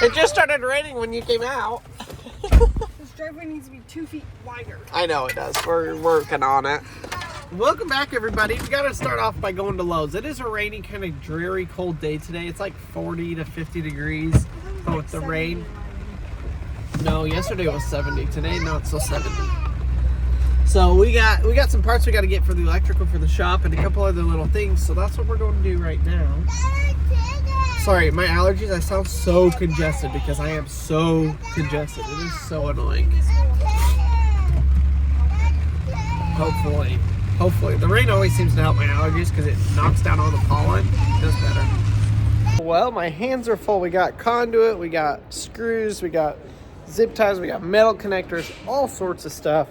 It just started raining when you came out. This driveway needs to be 2 feet wider. I know it does. We're working on it. Welcome back, everybody. We got to start off by going to Lowe's. It is a rainy, kind of dreary, cold day today. It's like 40 to 50 degrees. But with the rain. No, yesterday was 70. Today, no, it's still 70. So we got some parts we got to get for the electrical for the shop and a couple other little things. So that's what we're going to do right now. Sorry, my allergies. I sound so congested because I am so congested. It is so annoying. Hopefully. The rain always seems to help my allergies because it knocks down all the pollen. It does better. Well, my hands are full. We got conduit, we got screws, we got zip ties, we got metal connectors, all sorts of stuff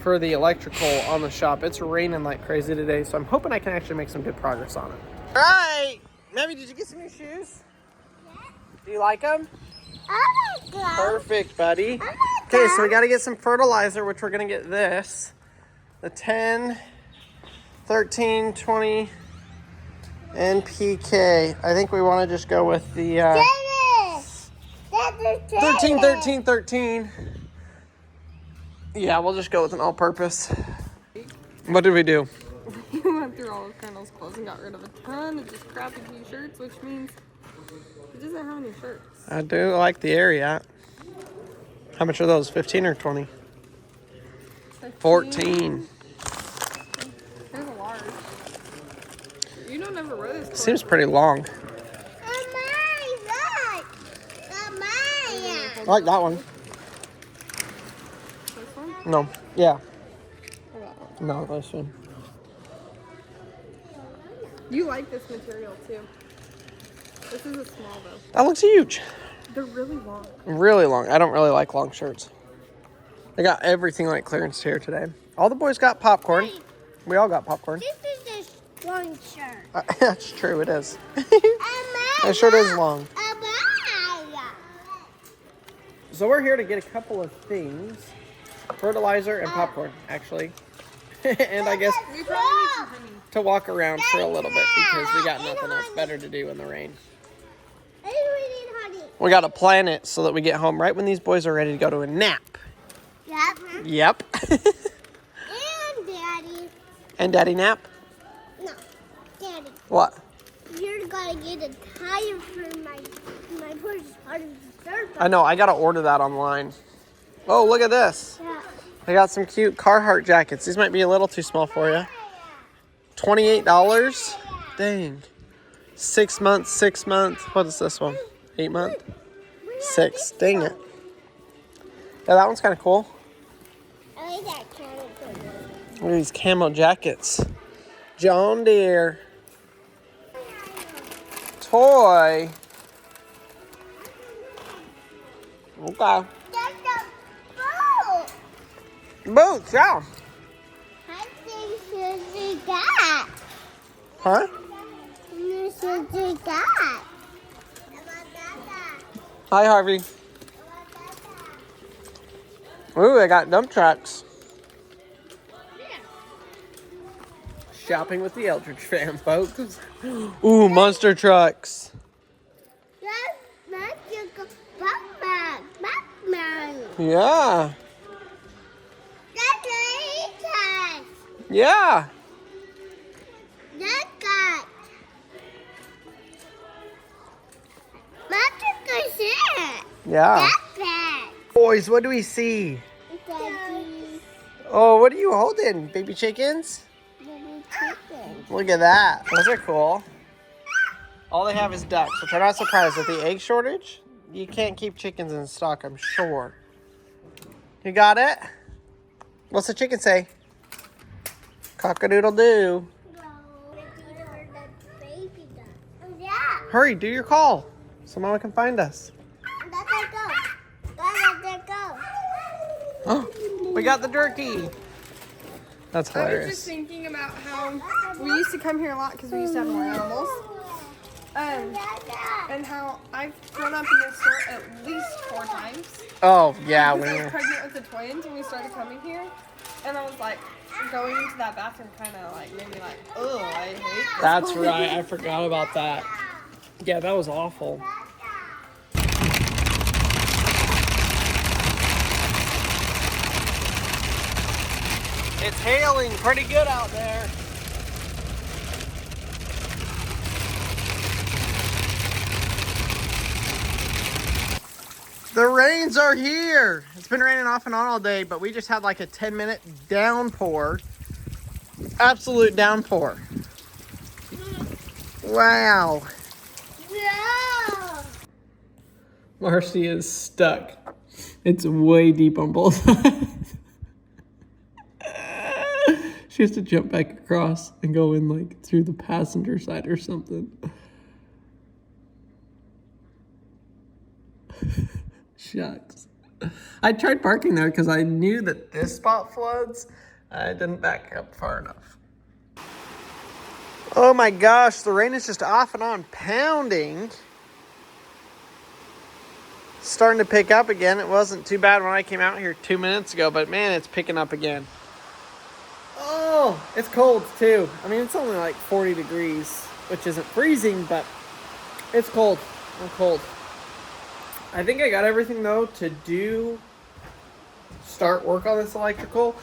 for the electrical on the shop. It's raining like crazy today, so I'm hoping I can actually make some good progress on it. All right. Mammy, did you get some new shoes? Yeah. Do you like them? I like them. Perfect, buddy. I like Okay, so we got to get some fertilizer, which we're going to get this. The 10, 13, 20, NPK. I think we want to just go with the 13, 13, 13. Yeah, we'll just go with an all-purpose. What did we do? We went through all of Colonel's clothes and got rid of a ton of just crappy t-shirts, which means he doesn't have any shirts. I do like the area. How much are those? 15 or 20? 14. There's a large. You don't ever wear this. Seems pretty long. I like that one. This one? No. Yeah. Or that one? No, this one. You like this material too. This is a small though. That looks huge. They're really long. Really long. I don't really like long shirts. They got everything like clearance here today. All the boys got popcorn. We all got popcorn. This is just one shirt. That's true, it is. That shirt is long. So we're here to get a couple of things. Fertilizer and popcorn, actually. And I guess We probably need some honey. to walk around for a little bit because we got nothing else better to do in the rain. We got to plan it so that we get home right when these boys are ready to go to a nap. Yep. Yep. And Daddy. And Daddy nap? No, Daddy. What? You're gonna get a tire for my first part of the surf. I know, I got to order that online. Oh, look at this. Yeah. I got some cute Carhartt jackets. These might be a little too small for you. $28? Dang. 6 months, 6 months. What is this one? 8 months? 6. Dang it. Yeah, that one's kind of cool. I like that camera. Look at these camo jackets. John Deere. Toy. Okay. That's a boat. Boots, yeah. I think Susie got. Huh? Susie got. Hi, Harvey. Ooh, they got dump trucks. Shopping with the Eldredge Fam, folks. Ooh, monster trucks. That's Batman. Yeah. That's Ethan. Yeah. That's got. That's it. Yeah. That's bad. Boys, what do we see? Daddy. Oh, what are you holding? Baby chickens? Baby chicken. Look at that. Those are cool. All they have is ducks, which I'm not surprised. With the egg shortage, you can't keep chickens in stock, I'm sure. You got it? What's the chicken say? Cock-a-doodle-doo. Yeah. Hurry, do your call so Mama can find us. Let it go. Let it go. Oh, we got the jerky. That's I was hilarious. just thinking about how we used to come here a lot because we used to have more animals. And how I've grown up in this store at least 4 times. Oh, yeah. Because I was pregnant with the twins when we started coming here. And I was like, going into that bathroom kind of like made me like, oh, I hate this. That's right. I forgot about that. Yeah, that was awful. It's hailing pretty good out there. The rains are here. It's been raining off and on all day, but we just had like a 10-minute downpour. Absolute downpour. Wow. Yeah. Marcy is stuck. It's way deep on both sides. She has to jump back across and go in like through the passenger side or something. Shucks. I tried parking there because I knew that this spot floods. I didn't back up far enough. Oh my gosh, the rain is just off and on pounding. Starting to pick up again. It wasn't too bad when I came out here 2 minutes ago, but man, it's picking up again. Oh, it's cold too. I mean, it's only like 40 degrees, which isn't freezing, but it's cold. I'm cold. I think I got everything though to start work on this electrical.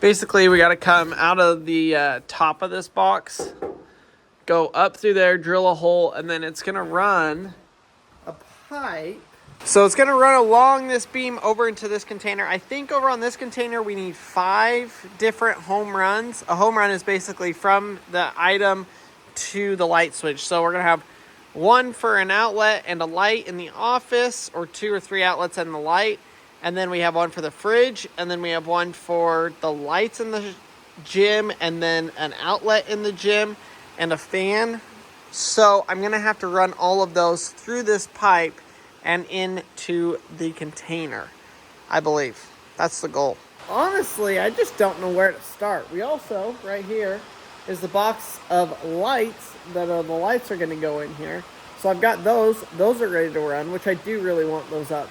Basically, we got to come out of the top of this box, go up through there, drill a hole, and then it's going to run a pipe. So it's going to run along this beam over into this container. I think over on this container, we need 5 different home runs. A home run is basically from the item to the light switch. So we're going to have 1 for an outlet and a light in the office, or 2 or 3 outlets and the light. And then we have 1 for the fridge, and then we have 1 for the lights in the gym, and then an outlet in the gym, and a fan. So I'm going to have to run all of those through this pipe and into the container, I believe. That's the goal. Honestly, I just don't know where to start. We also, right here, is the box of lights that the lights are going to go in here. So I've got those. Those are ready to run, which I do really want those up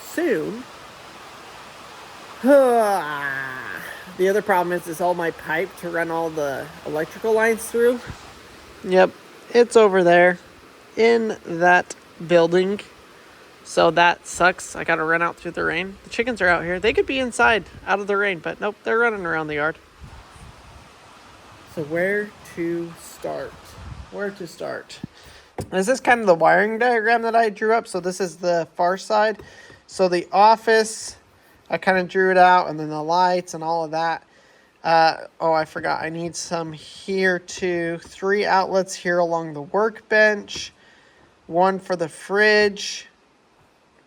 soon. The other problem is all my pipe to run all the electrical lines through. Yep, it's over there in that building. So that sucks. I got to run out through the rain. The chickens are out here. They could be inside out of the rain, but nope, they're running around the yard. So where to start? Where to start? This is kind of the wiring diagram that I drew up. So this is the far side. So the office, I kind of drew it out, and then the lights and all of that. Oh, I forgot. I need some here too. 3 outlets here along the workbench. 1 for the fridge.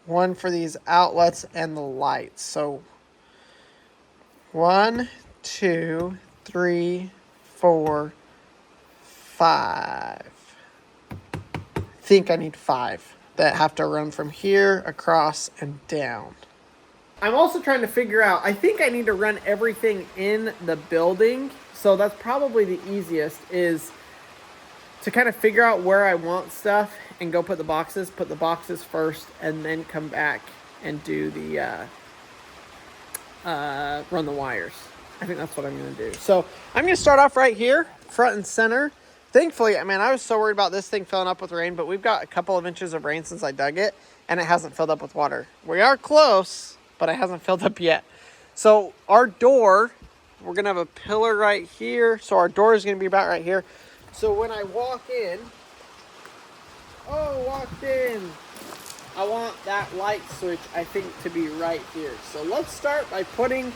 1 for these outlets and the lights. So 1, 2, 3, 4, 5. I think I need 5 that have to run from here across and down. I'm also trying to figure out, I think I need to run everything in the building. So that's probably the easiest, is to kind of figure out where I want stuff and go put the boxes first, and then come back and do the run the wires. I think that's what I'm going to do. So I'm going to start off right here, front and center. Thankfully, I mean, I was so worried about this thing filling up with rain, but we've got a couple of inches of rain since I dug it, and it hasn't filled up with water. We are close, but it hasn't filled up yet. So our door, we're going to have a pillar right here. So our door is going to be about right here. So when I walk in, walked in, I want that light switch, I think, to be right here. So let's start by putting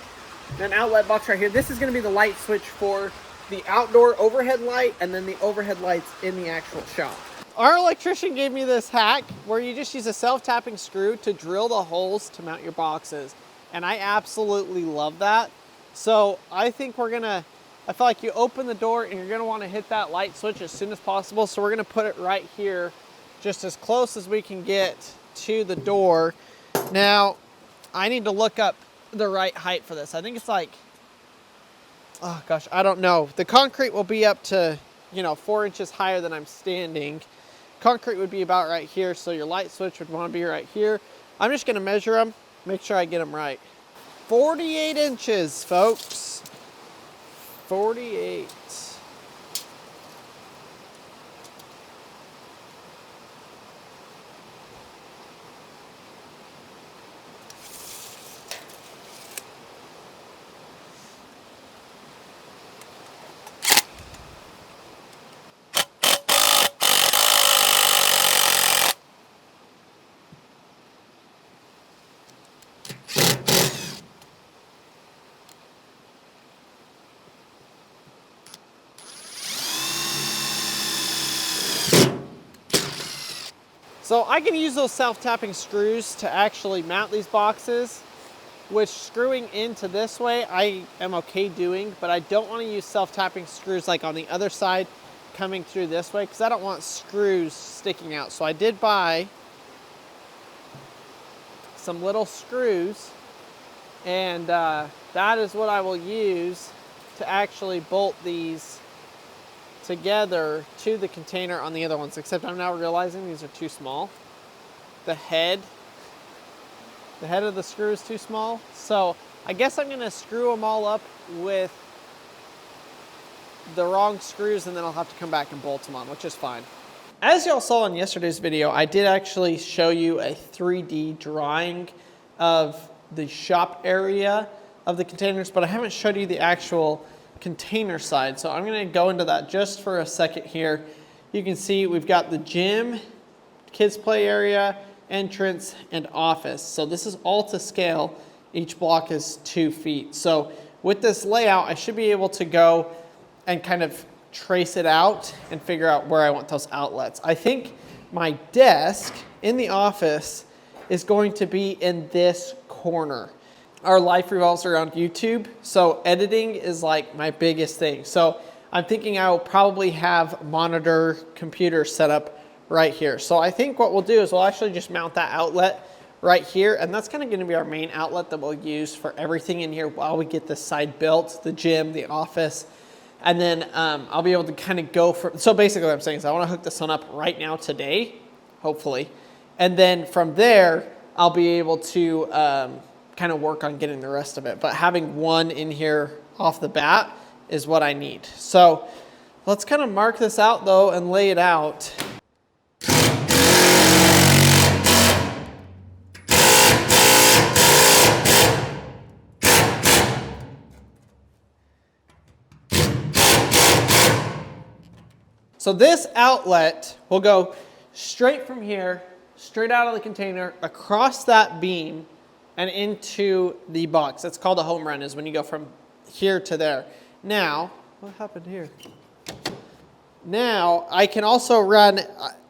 an outlet box right here. This is going to be the light switch for the outdoor overhead light, and then the overhead lights in the actual shop. Our electrician gave me this hack where you just use a self-tapping screw to drill the holes to mount your boxes. And I absolutely love that. So I think I feel like you open the door and you're gonna wanna hit that light switch as soon as possible. So we're gonna put it right here, just as close as we can get to the door. Now, I need to look up the right height for this. I think it's like, oh gosh, I don't know. The concrete will be up to, 4 inches higher than I'm standing. Concrete would be about right here, so your light switch would want to be right here. I'm just going to measure them, make sure I get them right. 48 inches, folks. 48. So I can use those self-tapping screws to actually mount these boxes, which screwing into this way I am okay doing, but I don't want to use self-tapping screws like on the other side coming through this way because I don't want screws sticking out. So I did buy some little screws, and that is what I will use to actually bolt these together to the container on the other ones, except I'm now realizing these are too small. The head of the screw is too small. So I guess I'm gonna screw them all up with the wrong screws, and then I'll have to come back and bolt them on, which is fine. As y'all saw in yesterday's video, I did actually show you a 3D drawing of the shop area of the containers, but I haven't showed you the actual container side. So I'm gonna go into that just for a second here. You can see we've got the gym, kids play area, entrance, and office. So this is all to scale. Each block is 2 feet. So with this layout, I should be able to go and kind of trace it out and figure out where I want those outlets. I think my desk in the office is going to be in this corner. Our life revolves around YouTube, so editing is like my biggest thing. So I'm thinking I will probably have monitor computer set up right here. So I think what we'll do is we'll actually just mount that outlet right here, and that's kind of going to be our main outlet that we'll use for everything in here while we get this side built, the gym, the office, and then I'll be able to kind of go for, so basically what I'm saying is I want to hook this one up right now today, hopefully, and then from there I'll be able to kind of work on getting the rest of it. But having one in here off the bat is what I need. So let's kind of mark this out though and lay it out. So this outlet will go straight from here, straight out of the container, across that beam, and into the box. That's called a home run, is when you go from here to there. Now, what happened here? Now, I can also run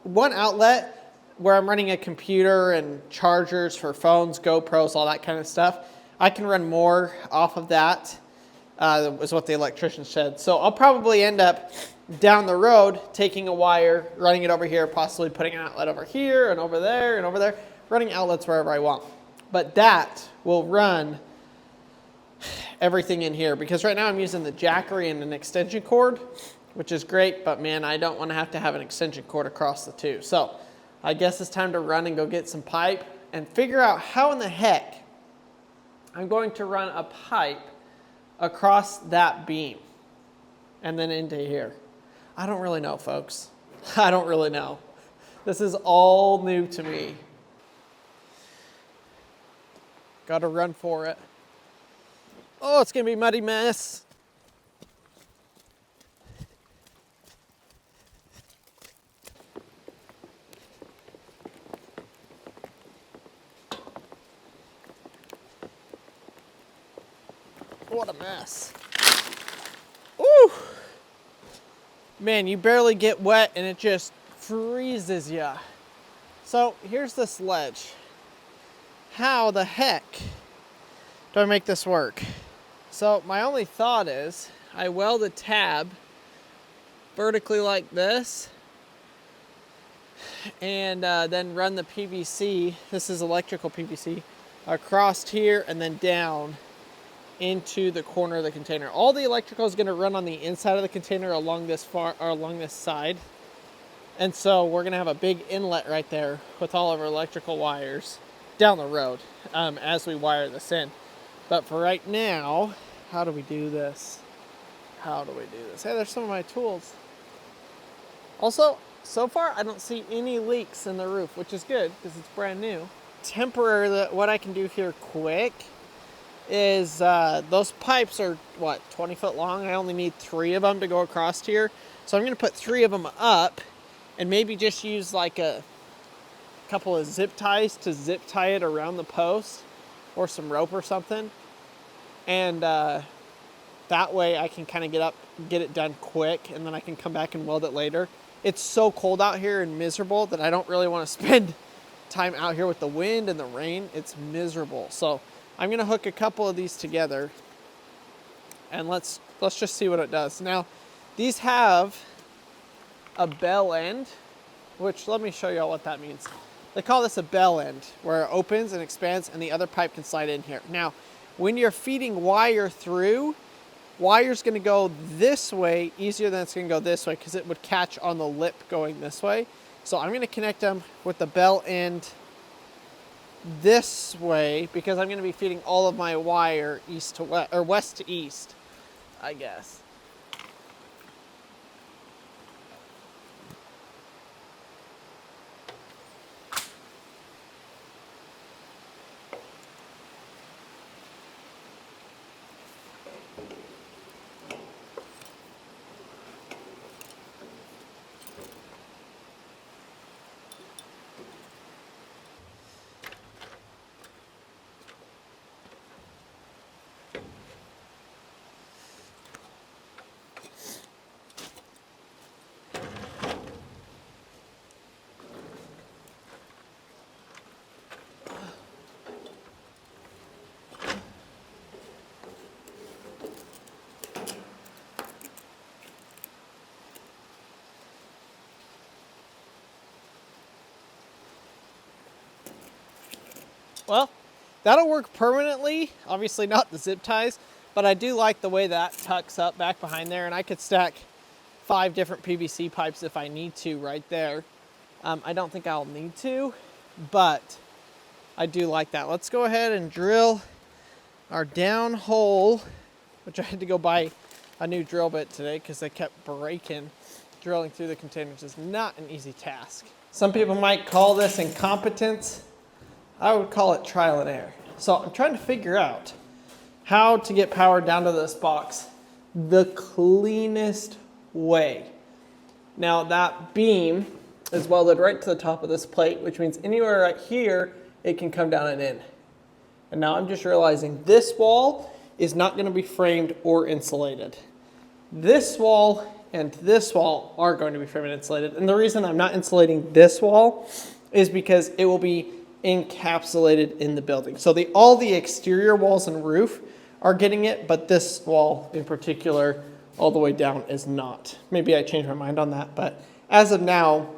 one outlet where I'm running a computer and chargers for phones, GoPros, all that kind of stuff. I can run more off of that, is what the electrician said. So I'll probably end up down the road taking a wire, running it over here, possibly putting an outlet over here and over there and over there, running outlets wherever I want. But that will run everything in here, because right now I'm using the jackery and an extension cord, which is great, but man, I don't want to have an extension cord across the two. So I guess it's time to run and go get some pipe and figure out how in the heck I'm going to run a pipe across that beam and then into here. I don't really know, folks. I don't really know. This is all new to me. Got to run for it. Oh, it's going to be a muddy mess. What a mess. Ooh. Man, you barely get wet and it just freezes ya. So here's this ledge. How the heck do I make this work? So my only thought is I weld a tab vertically like this, and then run the PVC, this is electrical PVC, across here and then down into the corner of the container. All the electrical is going to run on the inside of the container along this side. And so we're going to have a big inlet right there with all of our electrical wires down the road as we wire this in. But for right now, how do we do this? How do we do this? Hey, there's some of my tools. Also, so far I don't see any leaks in the roof, which is good because it's brand new. Temporarily, what I can do here quick is those pipes are, what, 20 foot long? I only need 3 of them to go across here. So I'm going to put 3 of them up and maybe just use like a couple of zip ties to zip tie it around the post, or some rope or something. And that way I can kind of get it done quick, and then I can come back and weld it later. it's so cold out here and miserable that I don't really want to spend time out here with the wind and the rain. It's miserable. So I'm gonna hook a couple of these together and let's just see what it does. Now, these have a bell end, which let me show y'all what that means. They call this a bell end, where it opens and expands and the other pipe can slide in here. Now, when you're feeding wire through, wire's gonna go this way easier than it's gonna go this way because it would catch on the lip going this way. So I'm gonna connect them with the bell end this way because I'm gonna be feeding all of my wire east to west, or west to east, I guess. Well, that'll work permanently. Obviously not the zip ties, but I do like the way that tucks up back behind there, and I could stack 5 different PVC pipes if I need to right there. I don't think I'll need to, but I do like that. Let's go ahead and drill our down hole, which I had to go buy a new drill bit today because they kept breaking. Drilling through the containers is not an easy task. Some people might call this incompetence. I would call it trial and error. So I'm trying to figure out how to get power down to this box the cleanest way. Now that beam is welded right to the top of this plate, which means anywhere right here, it can come down and in. And now I'm just realizing this wall is not going to be framed or insulated. This wall and this wall are going to be framed and insulated. And the reason I'm not insulating this wall is because it will be encapsulated in the building. So all the exterior walls and roof are getting it, but this wall in particular all the way down is not. Maybe I changed my mind on that, but as of now,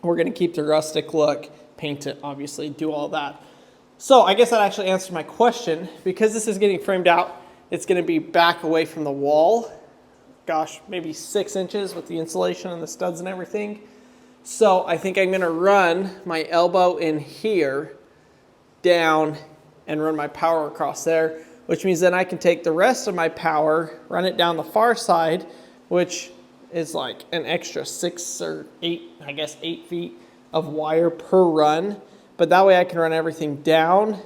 we're gonna keep the rustic look, paint it, obviously, do all that. So I guess that actually answered my question. Because this is getting framed out, it's gonna be back away from the wall. Gosh, maybe 6 inches with the insulation and the studs and everything. So I think I'm gonna run my elbow in here down and run my power across there, which means then I can take the rest of my power, run it down the far side, which is like an extra 6 or 8, I guess 8 feet of wire per run. But that way I can run everything down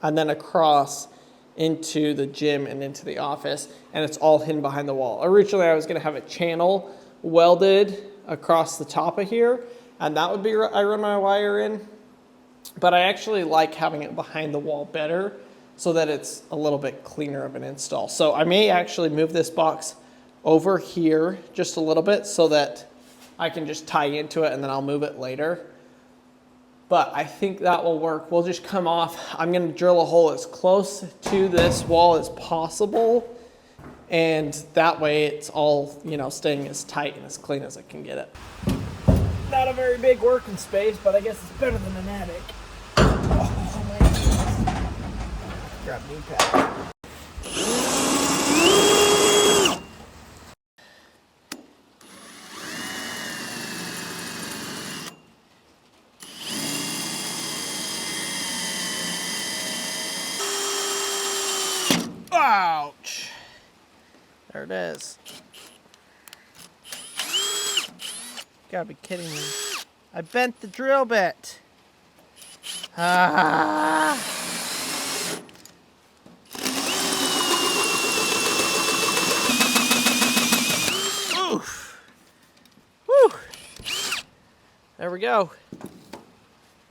and then across into the gym and into the office, and it's all hidden behind the wall. Originally I was gonna have a channel welded across the top of here, and that would be I run my wire in, but I actually like having it behind the wall better so that it's a little bit cleaner of an install. So I may actually move this box over here just a little bit so that I can just tie into it and then I'll move it later. But I think that will work. We'll just come off. I'm gonna drill a hole as close to this wall as possible, and that way it's all, you know, staying as tight and as clean as I can get it. Not a very big working space, but I guess it's better than an attic. Oh my goodness. Grab knee pad. Ouch. There it is. Gotta be kidding me. I bent the drill bit. Ah. Oof. Whew. There we go.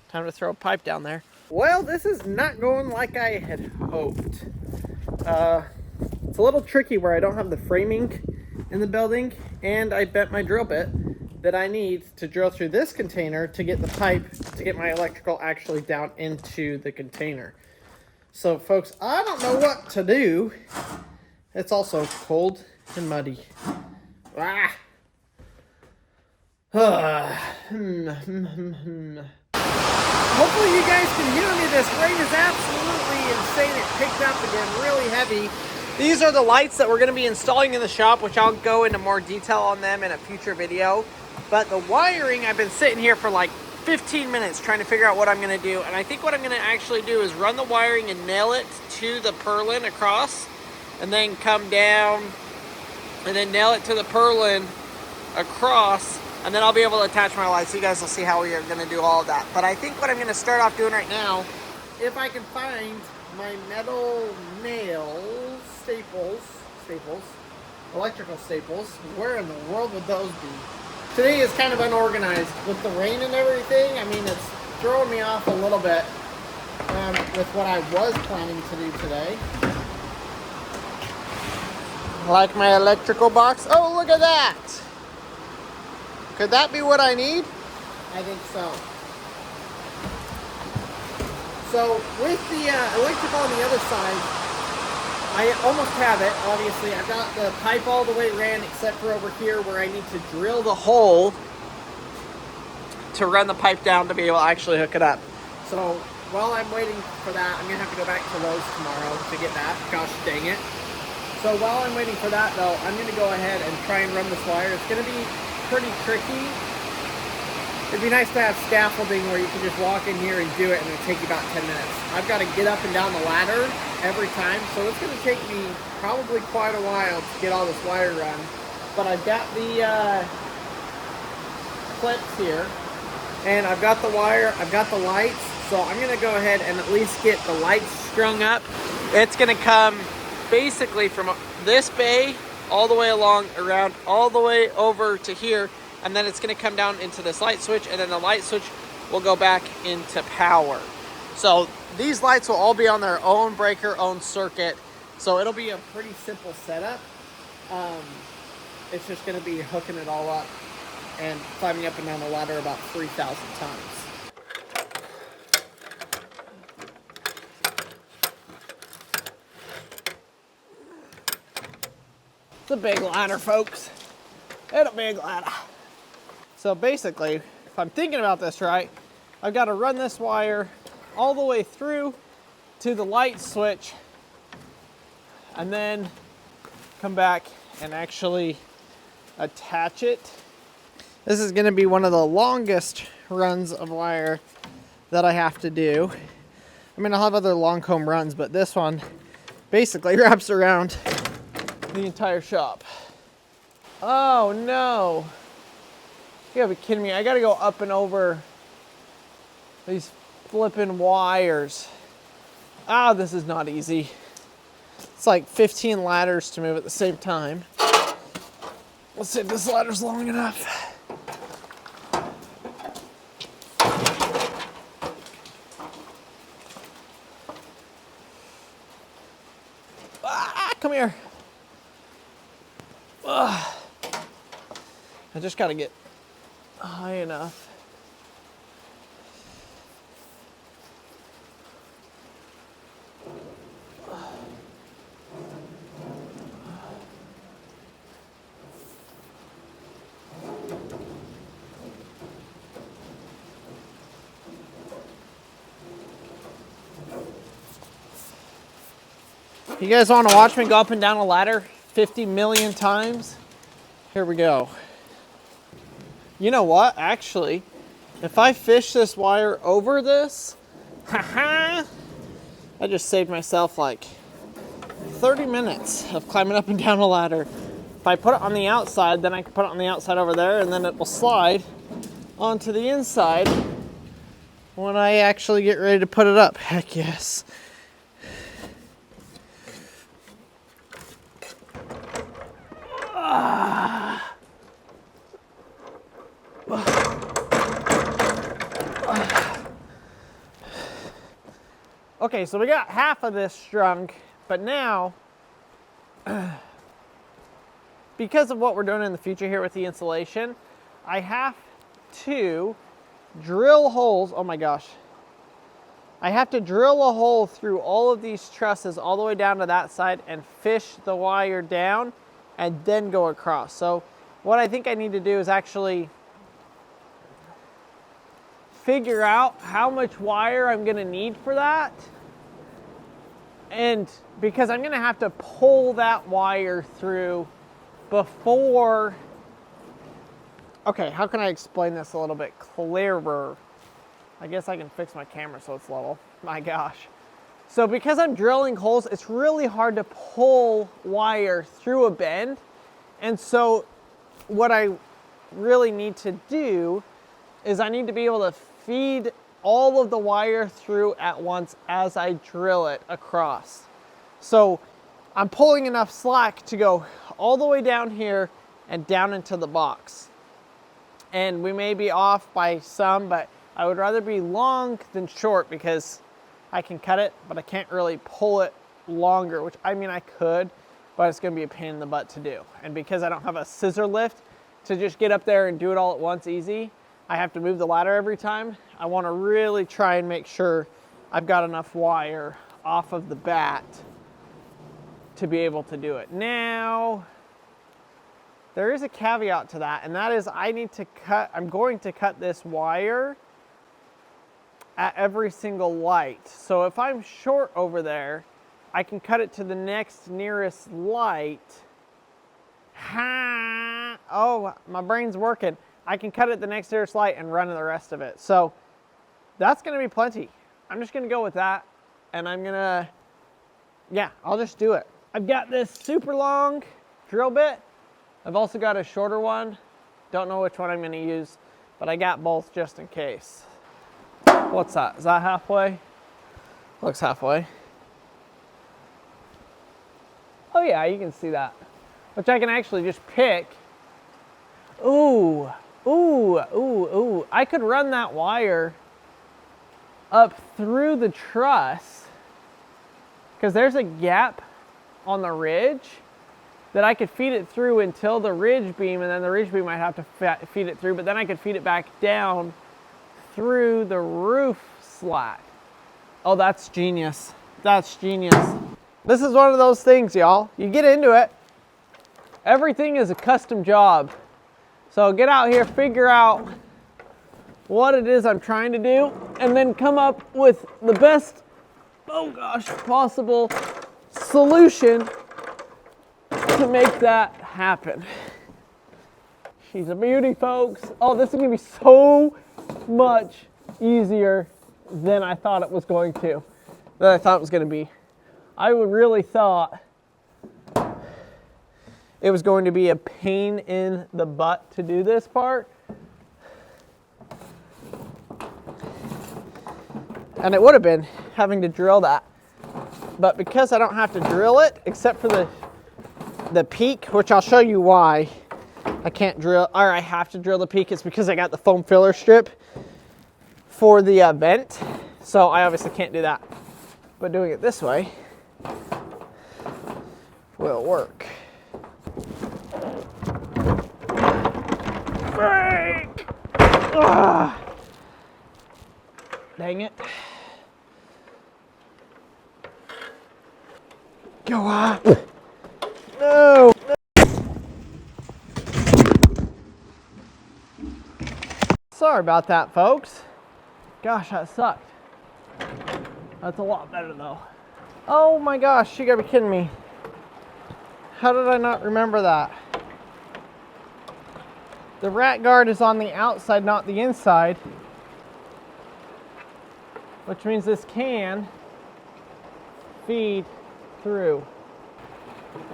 Time to throw a pipe down there. Well, this is not going like I had hoped. It's a little tricky where I don't have the framing in the building, and I bent my drill bit. that I need to drill through this container to get the pipe to get my electrical actually down into the container. So folks, I don't know what to do. It's also cold and muddy. Ah. Hopefully you guys can hear me. This rain is absolutely insane. It picked up again really heavy. These are the lights that we're going to be installing in the shop, which I'll go into more detail on them in a future video. But the wiring, I've been sitting here for like 15 minutes trying to figure out what I'm going to do. And I think what I'm going to actually do is run the wiring and nail it to the purlin across, and then come down and then nail it to the purlin across, and then I'll be able to attach my lights. So you guys will see how we are going to do all of that. But I think what I'm going to start off doing right now, if I can find my metal nails, staples, electrical staples, where in the world would those be? Today is kind of unorganized with the rain and everything. I mean, it's throwing me off a little bit with what I was planning to do today. Like my electrical box. Oh, look at that. Could that be what I need? I think so. So with the electrical on the other side, I almost have it, obviously. I've got the pipe all the way ran except for over here where I need to drill the hole to run the pipe down to be able to actually hook it up. So while I'm waiting for that, I'm going to have to go back to Lowe's tomorrow to get that. Gosh dang it. So while I'm waiting for that though, I'm going to go ahead and try and run this wire. It's going to be pretty tricky. It'd be nice to have scaffolding where you can just walk in here and do it and it'll take you about 10 minutes. I've got to get up and down the ladder every time, so it's going to take me probably quite a while to get all this wire run. But I've got the clips here, and I've got the wire, I've got the lights, so I'm going to go ahead and at least get the lights strung up. It's going to come basically from this bay all the way along, around, all the way over to here, and then it's going to come down into this light switch, and then the light switch will go back into power. So these lights will all be on their own breaker, own circuit, so it'll be a pretty simple setup. It's just going to be hooking it all up and climbing up and down the ladder about 3,000 times. It's a big ladder, folks. It's a big ladder. So basically, if I'm thinking about this right, I've got to run this wire all the way through to the light switch and then come back and actually attach it. This is going to be one of the longest runs of wire that I have to do. I mean, I'll have other long comb runs, but this one basically wraps around the entire shop. Oh no. You gotta be kidding me. I gotta go up and over these flipping wires. Ah, this is not easy. It's like 15 ladders to move at the same time. Let's see if this ladder's long enough. Ah, come here. Ugh. I just gotta get high enough. You guys want to watch me go up and down a ladder 50 million times? Here we go. You know what? Actually, if I fish this wire over this, I just saved myself like 30 minutes of climbing up and down a ladder. If I put it on the outside, then I can put it on the outside over there, and then it will slide onto the inside when I actually get ready to put it up. Heck yes. Okay, so we got half of this strung, but now, because of what we're doing in the future here with the insulation, I have to drill holes. Oh my gosh. I have to drill a hole through all of these trusses all the way down to that side and fish the wire down and then go across. So what I think I need to do is actually figure out how much wire I'm gonna need for that. And because I'm gonna have to pull that wire through before, okay, how can I explain this a little bit clearer? I guess I can fix my camera so it's level. My gosh. So because I'm drilling holes, it's really hard to pull wire through a bend. And so what I really need to do is I need to be able to feed all of the wire through at once as I drill it across. So I'm pulling enough slack to go all the way down here and down into the box. And we may be off by some, but I would rather be long than short because I can cut it, but I can't really pull it longer, which I mean I could, but it's gonna be a pain in the butt to do. And because I don't have a scissor lift to just get up there and do it all at once easy, I have to move the ladder every time. I wanna really try and make sure I've got enough wire off of the bat to be able to do it. Now, there is a caveat to that, and that is I'm going to cut this wire at every single light. So if I'm short over there, I can cut it to the next nearest light. Oh, my brain's working. I can cut it the next nearest light and run the rest of it. So that's gonna be plenty. I'm just gonna go with that, and I'll just do it. I've got this super long drill bit. I've also got a shorter one. Don't know which one I'm gonna use, but I got both just in case. What's that? Is that halfway? Looks halfway. Oh yeah, you can see that. Which I can actually just pick. Ooh, ooh, ooh, ooh. I could run that wire up through the truss because there's a gap on the ridge that I could feed it through until the ridge beam, and then the ridge beam might have to feed it through, but then I could feed it back down through the roof slat. Oh, that's genius. That's genius. This is one of those things, y'all. You get into it. Everything is a custom job. So get out here, figure out what it is I'm trying to do, and then come up with the best, oh gosh, possible solution to make that happen. She's a beauty, folks. Oh, this is gonna be so much easier than I thought it was going to. Than I thought it was gonna be. I really thought it was going to be a pain in the butt to do this part. And it would have been having to drill that. But because I don't have to drill it, except for the peak, which I'll show you why I can't drill, or I have to drill the peak, it's because I got the foam filler strip for the vent. So I obviously can't do that. But doing it this way will work. Break! Ah. Dang it. Go on. No. Sorry about that, folks. Gosh, that sucked. That's a lot better though. Oh my gosh, you gotta be kidding me. How did I not remember that? The rat guard is on the outside, not the inside. Which means this can feed through.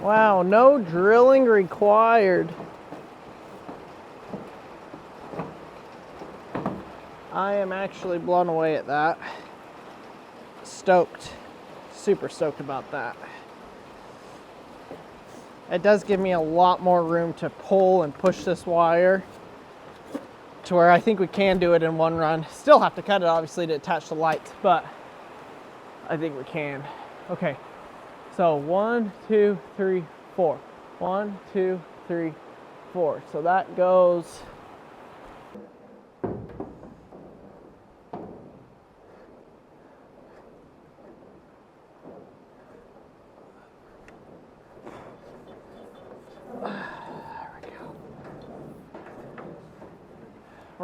Wow, no drilling required. I am actually blown away at that. Stoked. Super stoked about that. It does give me a lot more room to pull and push this wire to where I think we can do it in one run. Still have to cut it obviously to attach the lights, but I think we can. Okay, so 1, 2, 3, 4. 1, 2, 3, 4. So that goes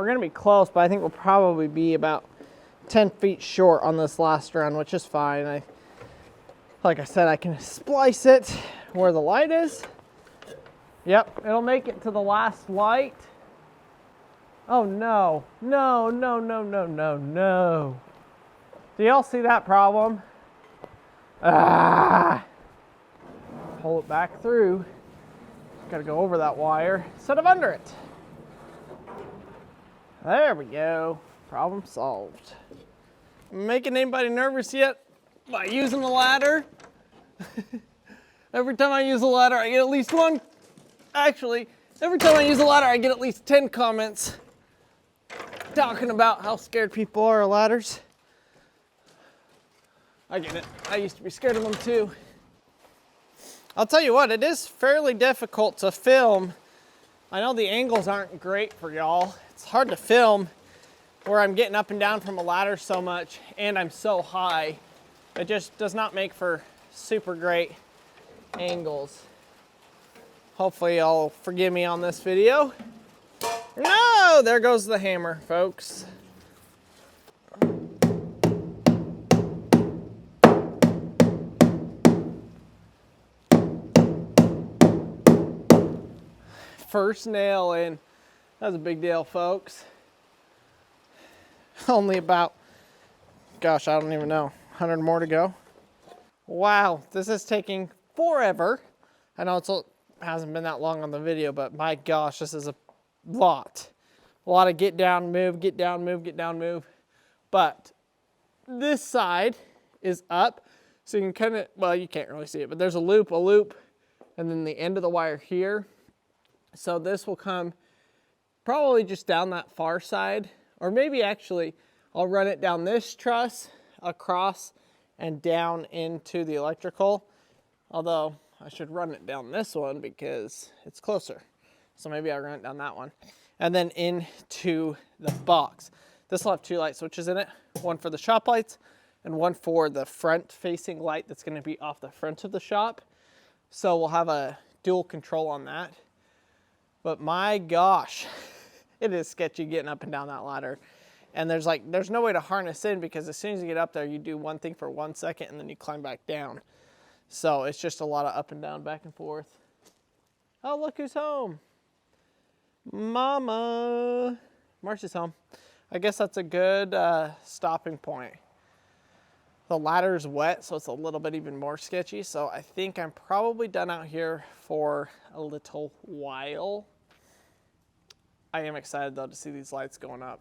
we're gonna be close, but I think we'll probably be about 10 feet short on this last run, which is fine. Like I said, I can splice it where the light is. Yep, it'll make it to the last light. Oh no, no, no, no, no, no, no. Do y'all see that problem? Ah! Pull it back through. Gotta go over that wire instead of under it. There we go. Problem solved. Making anybody nervous yet by using the ladder? Every time I use a ladder, I get at least one. Actually, every time I use a ladder, I get at least 10 comments talking about how scared people are of ladders. I get it. I used to be scared of them too. I'll tell you what, it is fairly difficult to film. I know the angles aren't great for y'all. It's hard to film where I'm getting up and down from a ladder so much and I'm so high. It just does not make for super great angles. Hopefully y'all forgive me on this video. No, there goes the hammer, folks. First nail in. That was a big deal, folks. Only about, gosh, I don't even know, 100 more to go. Wow, this is taking forever. I know it hasn't been that long on the video, but my gosh, this is a lot. A lot of get down, move, get down, move, get down, move. But this side is up, so you can kind of, well, you can't really see it, but there's a loop, and then the end of the wire here. So this will come probably just down that far side, or maybe actually I'll run it down this truss, across, and down into the electrical. Although I should run it down this one because it's closer. So maybe I'll run it down that one. And then into the box. This will have 2 light switches in it. One for the shop lights and one for the front facing light that's gonna be off the front of the shop. So we'll have a dual control on that. But my gosh, it is sketchy getting up and down that ladder. And there's no way to harness in because as soon as you get up there, you do one thing for 1 second and then you climb back down. So it's just a lot of up and down, back and forth. Oh, look who's home. Mama. Marcy's home. I guess that's a good stopping point. The ladder's wet, so it's a little bit even more sketchy. So I think I'm probably done out here for a little while. I am excited though to see these lights going up.